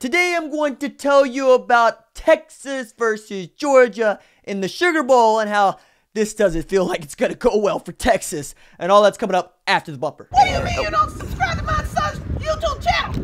Today I'm going to tell you about Texas versus Georgia in the Sugar Bowl and how this doesn't feel like it's going to go well for Texas. And all that's coming up after the bumper. What do you mean you don't subscribe to my son's YouTube channel?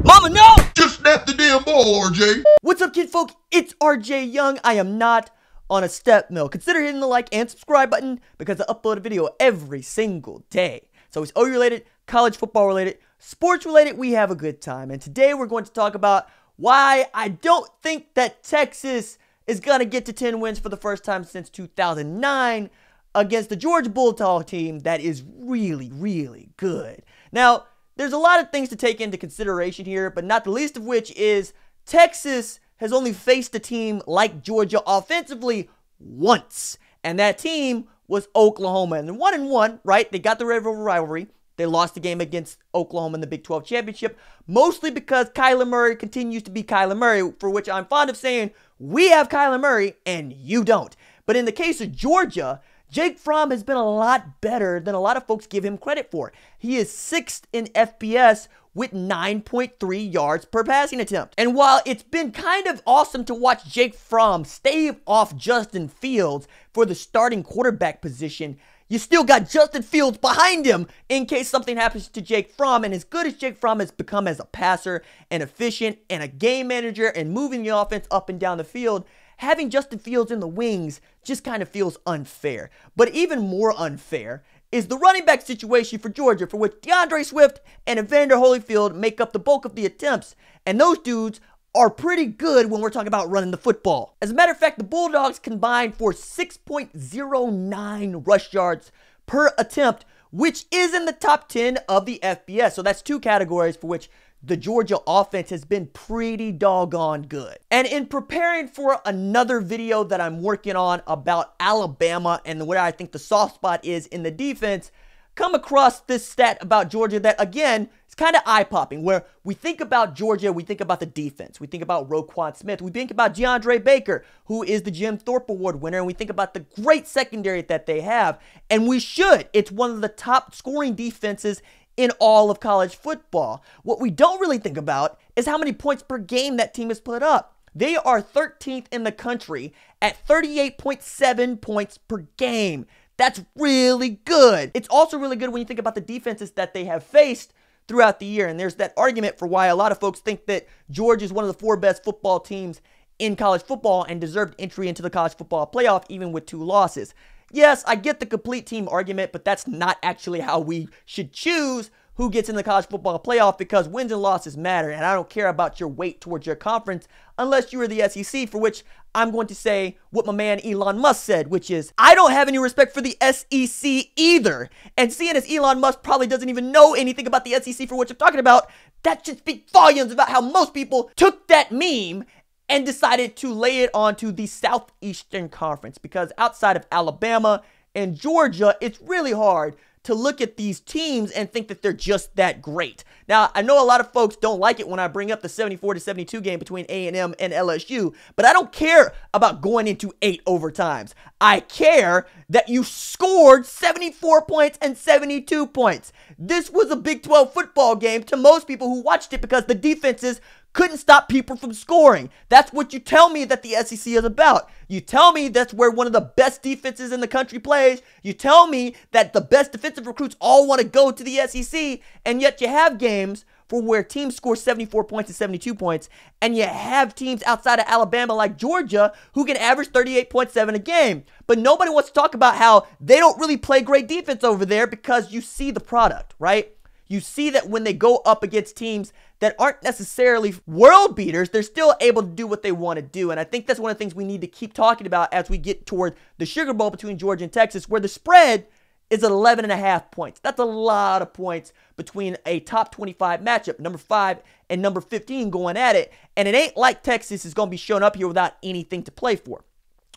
Mama, no! Just snap the damn ball, RJ. What's up, kid folk? It's RJ Young. I am not on a step mill. Consider hitting the like and subscribe button because I upload a video every single day. So it's OU related, college football related, sports related. We have a good time. And today we're going to talk about why I don't think that Texas is going to get to 10 wins for the first time since 2009 against the Georgia Bulldogs team that is really, really good. Now, there's a lot of things to take into consideration here, but not the least of which is Texas has only faced a team like Georgia offensively once. And that team was Oklahoma. And 1-1, right? They got the Red River rivalry. They lost the game against Oklahoma in the Big 12 championship, mostly because Kyler Murray continues to be Kyler Murray, for which I'm fond of saying, we have Kyler Murray and you don't. But in the case of Georgia, Jake Fromm has been a lot better than a lot of folks give him credit for. He is 6th in FBS with 9.3 yards per passing attempt. And while it's been kind of awesome to watch Jake Fromm stave off Justin Fields for the starting quarterback position, you still got Justin Fields behind him in case something happens to Jake Fromm. And as good as Jake Fromm has become as a passer and efficient and a game manager and moving the offense up and down the field, having Justin Fields in the wings just kind of feels unfair. But even more unfair is the running back situation for Georgia, for which DeAndre Swift and Evander Holyfield make up the bulk of the attempts. And those dudes are pretty good when we're talking about running the football. As a matter of fact, the Bulldogs combined for 6.09 rush yards per attempt, which is in the top 10 of the FBS. So that's two categories for which the Georgia offense has been pretty doggone good. And in preparing for another video that I'm working on about Alabama and where I think the soft spot is in the defense, come across this stat about Georgia that, again, is kind of eye-popping, where we think about Georgia, we think about the defense, we think about Roquan Smith, we think about DeAndre Baker, who is the Jim Thorpe Award winner, and we think about the great secondary that they have, and we should. It's one of the top scoring defenses in all of college football. What we don't really think about is how many points per game that team has put up. They are 13th in the country at 38.7 points per game. That's really good. It's also really good when you think about the defenses that they have faced throughout the year. And there's that argument for why a lot of folks think that Georgia is one of the 4 best football teams in college football and deserved entry into the college football playoff even with 2 losses. Yes, I get the complete team argument, but that's not actually how we should choose who gets in the college football playoff, because wins and losses matter, and I don't care about your weight towards your conference unless you are the SEC, for which I'm going to say what my man Elon Musk said, which is, I don't have any respect for the SEC either. And seeing as Elon Musk probably doesn't even know anything about the SEC for which I'm talking about, that should speak volumes about how most people took that meme and decided to lay it onto the Southeastern Conference, because outside of Alabama and Georgia, it's really hard to look at these teams and think that they're just that great. Now, I know a lot of folks don't like it when I bring up the 74-72 game between A&M and LSU, but I don't care about going into 8 overtimes. I care that you scored 74 points and 72 points. This was a Big 12 football game to most people who watched it because the defenses couldn't stop people from scoring. That's what you tell me that the SEC is about. You tell me that's where one of the best defenses in the country plays. You tell me that the best defensive recruits all want to go to the SEC, and yet you have games for where teams score 74 points and 72 points, and you have teams outside of Alabama like Georgia who can average 38.7 a game. But nobody wants to talk about how they don't really play great defense over there, because you see the product, right? You see that when they go up against teams that aren't necessarily world beaters, they're still able to do what they want to do. And I think that's one of the things we need to keep talking about as we get toward the Sugar Bowl between Georgia and Texas, where the spread is at 11.5 points. That's a lot of points between a top 25 matchup, number 5 and number 15 going at it. And it ain't like Texas is going to be showing up here without anything to play for.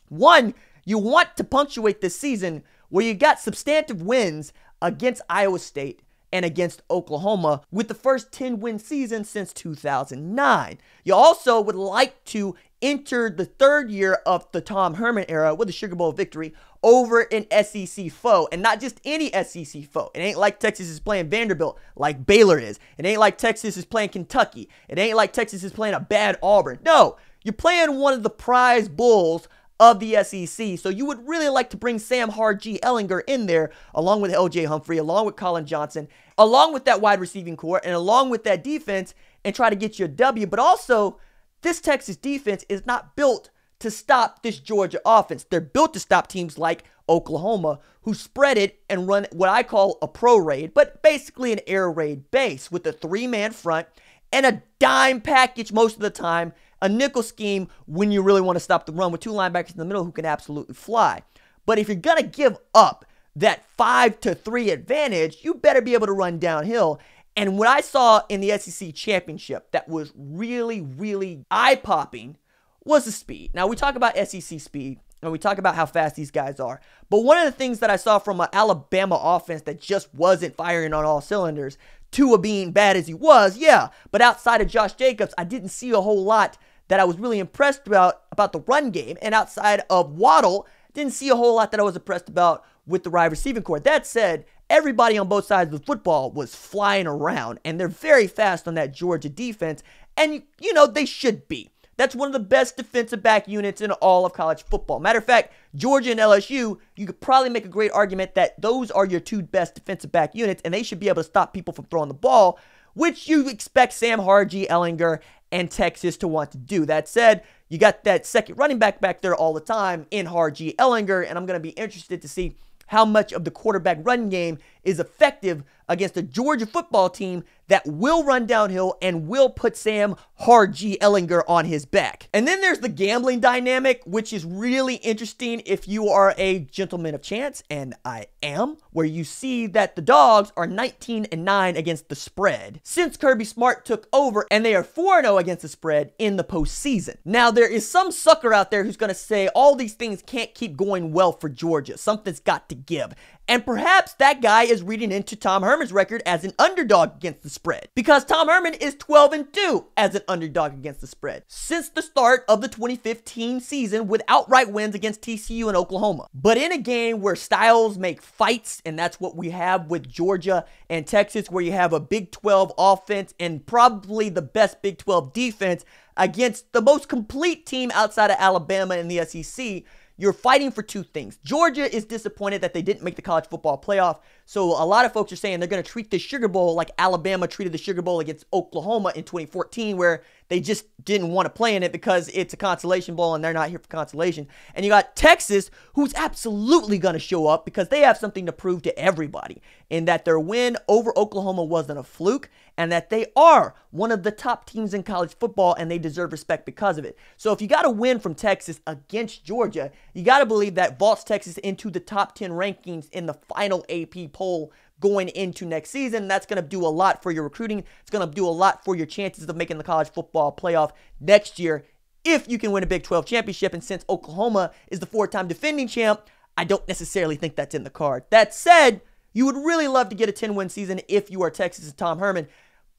One, you want to punctuate this season where you got substantive wins against Iowa State and against Oklahoma with the first 10-win season since 2009. You also would like to entered the third year of the Tom Herman era with a Sugar Bowl victory over an SEC foe, and not just any SEC foe. It ain't like Texas is playing Vanderbilt like Baylor is. It ain't like Texas is playing Kentucky. It ain't like Texas is playing a bad Auburn. No, you're playing one of the prize bulls of the SEC, so you would really like to bring Sam Hard-G Ellinger in there, along with L.J. Humphrey, along with Colin Johnson, along with that wide receiving core, and along with that defense, and try to get you a W. But also, this Texas defense is not built to stop this Georgia offense. They're built to stop teams like Oklahoma, who spread it and run what I call a pro raid, but basically an air raid base with a 3-man front and a dime package most of the time, a nickel scheme when you really want to stop the run with 2 linebackers in the middle who can absolutely fly. But if you're going to give up that 5-3 advantage, you better be able to run downhill. And what I saw in the SEC championship that was really, really eye-popping was the speed. Now, we talk about SEC speed, and we talk about how fast these guys are. But one of the things that I saw from an Alabama offense that just wasn't firing on all cylinders, Tua being bad as he was, yeah. But outside of Josh Jacobs, I didn't see a whole lot that I was really impressed about the run game. And outside of Waddle, didn't see a whole lot that I was impressed about with the wide receiving core. That said, everybody on both sides of the football was flying around, and they're very fast on that Georgia defense, and you know they should be. That's one of the best defensive back units in all of college football. Matter of fact, Georgia and LSU, you could probably make a great argument that those are your 2 best defensive back units, and they should be able to stop people from throwing the ball, which you expect Sam Hard-G Ellinger and Texas to want to do. That said, you got that second running back there all the time in Hard-G Ellinger, and I'm going to be interested to see how much of the quarterback run game is effective against a Georgia football team that will run downhill and will put Sam Hard-G Ellinger on his back. And then there's the gambling dynamic, which is really interesting if you are a gentleman of chance, and I am, where you see that the Dawgs are 19-9 against the spread since Kirby Smart took over, and they are 4-0 against the spread in the postseason. Now, there is some sucker out there who's going to say all these things can't keep going well for Georgia. Something's got to give. And perhaps that guy is reading into Tom Herman's record as an underdog against the spread, because Tom Herman is 12-2 as an underdog against the spread since the start of the 2015 season with outright wins against TCU and Oklahoma. But in a game where styles make fights, and that's what we have with Georgia and Texas, where you have a Big 12 offense and probably the best Big 12 defense against the most complete team outside of Alabama in the SEC, you're fighting for 2 things. Georgia is disappointed that they didn't make the college football playoff, so a lot of folks are saying they're going to treat the Sugar Bowl like Alabama treated the Sugar Bowl against Oklahoma in 2014, where they just didn't want to play in it because it's a consolation bowl and they're not here for consolation. And you got Texas, who's absolutely going to show up because they have something to prove to everybody, in that their win over Oklahoma wasn't a fluke, and that they are one of the top teams in college football, and they deserve respect because of it. So if you got a win from Texas against Georgia, you got to believe that vaults Texas into the top 10 rankings in the final AP poll going into next season. That's going to do a lot for your recruiting. It's going to do a lot for your chances of making the college football playoff next year if you can win a Big 12 championship. And since Oklahoma is the 4-time defending champ, I don't necessarily think that's in the card. That said, you would really love to get a 10-win season if you are Texas and Tom Herman,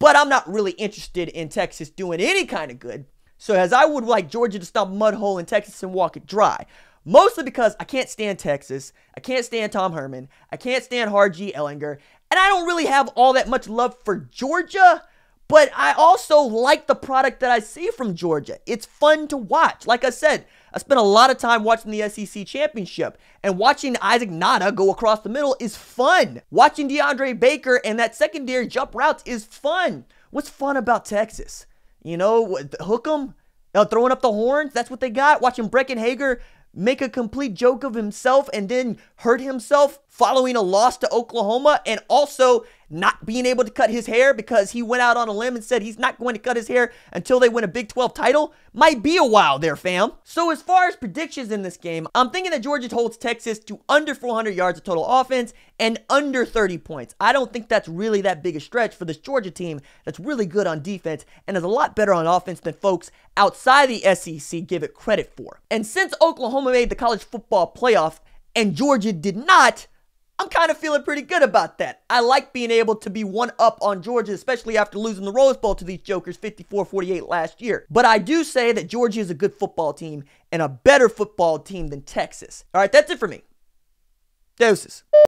but I'm not really interested in Texas doing any kind of good. So as I would like Georgia to stomp a mud hole in Texas and walk it dry. Mostly because I can't stand Texas, I can't stand Tom Herman, I can't stand Hard-G Ellinger, and I don't really have all that much love for Georgia, but I also like the product that I see from Georgia. It's fun to watch. Like I said, I spent a lot of time watching the SEC championship, and watching Isaac Nada go across the middle is fun. Watching DeAndre Baker and that secondary jump routes is fun. What's fun about Texas? You know, hook 'em, throwing up the horns, that's what they got. Watching Brecken Hager make a complete joke of himself and then hurt himself following a loss to Oklahoma, and also not being able to cut his hair because he went out on a limb and said he's not going to cut his hair until they win a Big 12 title. Might be a while there, fam. So as far as predictions in this game, I'm thinking that Georgia holds Texas to under 400 yards of total offense and under 30 points. I don't think that's really that big a stretch for this Georgia team that's really good on defense and is a lot better on offense than folks outside the SEC give it credit for. And since Oklahoma made the college football playoff and Georgia did not, I'm kind of feeling pretty good about that. I like being able to be one up on Georgia, especially after losing the Rose Bowl to these jokers 54-48 last year. But I do say that Georgia is a good football team and a better football team than Texas. All right, that's it for me. Deuces.